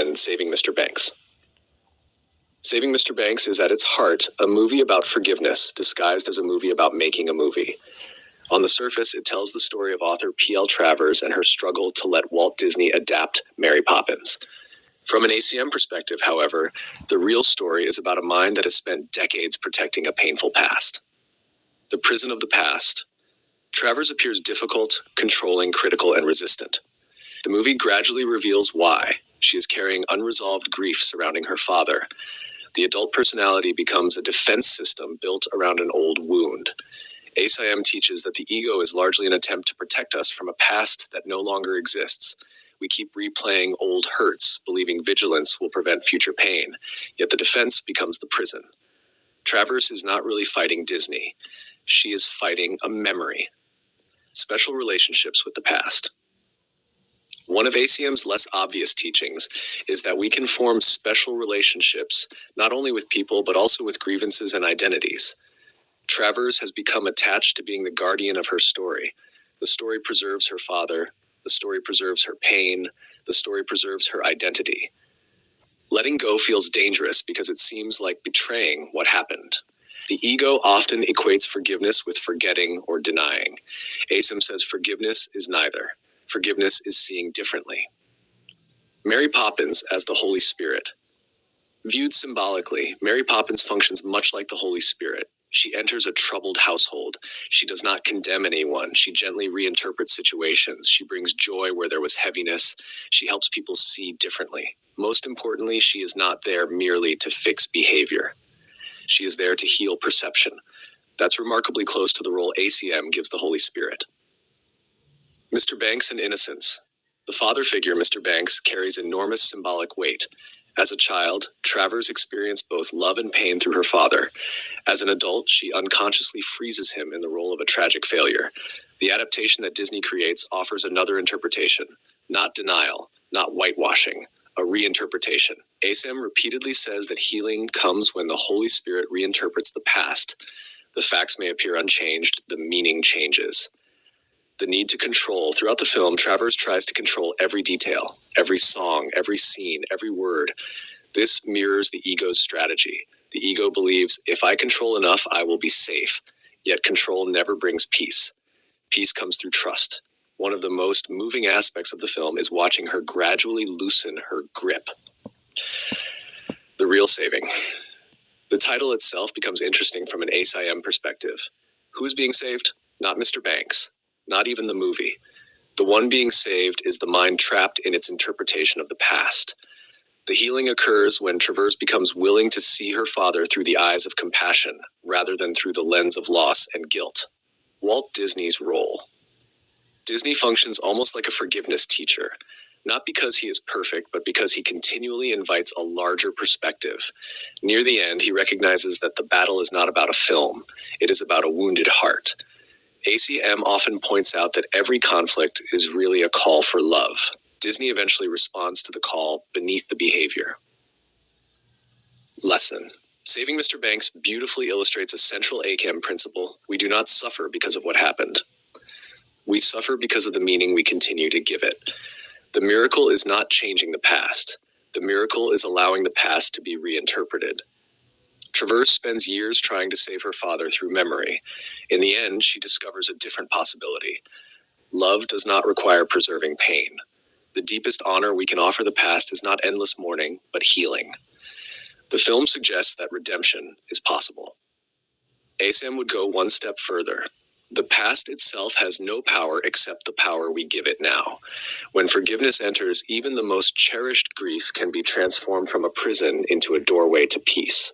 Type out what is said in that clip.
recommend Saving Mr. Banks. Saving Mr. Banks is at its heart a movie about forgiveness disguised as a movie about making a movie. On the surface, it tells the story of author P.L. Travers and her struggle to let Walt Disney adapt Mary Poppins. From an ACM perspective, however, the real story is about a mind that has spent decades protecting a painful past. The prison of the past. Travers appears difficult, controlling, critical, and resistant. The movie gradually reveals why. She is carrying unresolved grief surrounding her father. The adult personality becomes a defense system built around an old wound. ACIM teaches that the ego is largely an attempt to protect us from a past that no longer exists. We keep replaying old hurts, believing vigilance will prevent future pain, yet the defense becomes the prison. Travers is not really fighting Disney. She is fighting a memory. Special relationships with the past. One of ACM's less obvious teachings is that we can form special relationships not only with people but also with grievances and identities. Travers has become attached to being the guardian of her story. The story preserves her father. The story preserves her pain. The story preserves her identity. Letting go feels dangerous because it seems like betraying what happened. The ego often equates forgiveness with forgetting or denying. ACIM says forgiveness is neither. Forgiveness is seeing differently. Mary Poppins as the Holy Spirit. Viewed symbolically, Mary Poppins functions much like the Holy Spirit. She enters a troubled household. She does not condemn anyone. She gently reinterprets situations. She brings joy where there was heaviness. She helps people see differently. Most importantly, she is not there merely to fix behavior. She is there to heal perception. That's remarkably close to the role ACM gives the Holy Spirit. Mr. Banks and innocence. The father figure, Mr. Banks, carries enormous symbolic weight. As a child, Travers experienced both love and pain through her father. As an adult, she unconsciously freezes him in the role of a tragic failure. The adaptation that Disney creates offers another interpretation, not denial, not whitewashing, a reinterpretation. ACIM repeatedly says that healing comes when the Holy Spirit reinterprets the past. The facts may appear unchanged, the meaning changes. The need to control. Throughout the film, Travers tries to control every detail, every song, every scene, every word. This mirrors the ego's strategy. The ego believes, if I control enough, I will be safe. Yet control never brings peace. Peace comes through trust. One of the most moving aspects of the film is watching her gradually loosen her grip. The real saving. The title itself becomes interesting from an ACIM perspective. Who is being saved? Not Mr. Banks. Not even the movie. The one being saved is the mind trapped in its interpretation of the past. The healing occurs when Travers becomes willing to see her father through the eyes of compassion, rather than through the lens of loss and guilt. Walt Disney's role. Disney functions almost like a forgiveness teacher, not because he is perfect, but because he continually invites a larger perspective. Near the end, he recognizes that the battle is not about a film, it is about a wounded heart. ACM often points out that every conflict is really a call for love. Disney eventually responds to the call beneath the behavior. Lesson. Saving Mr. Banks beautifully illustrates a central ACIM principle. We do not suffer because of what happened. We suffer because of the meaning we continue to give it. The miracle is not changing the past. The miracle is allowing the past to be reinterpreted. Travers spends years trying to save her father through memory. In the end, she discovers a different possibility. Love does not require preserving pain. The deepest honor we can offer the past is not endless mourning, but healing. The film suggests that redemption is possible. ACIM would go one step further. The past itself has no power except the power we give it now. When forgiveness enters, even the most cherished grief can be transformed from a prison into a doorway to peace.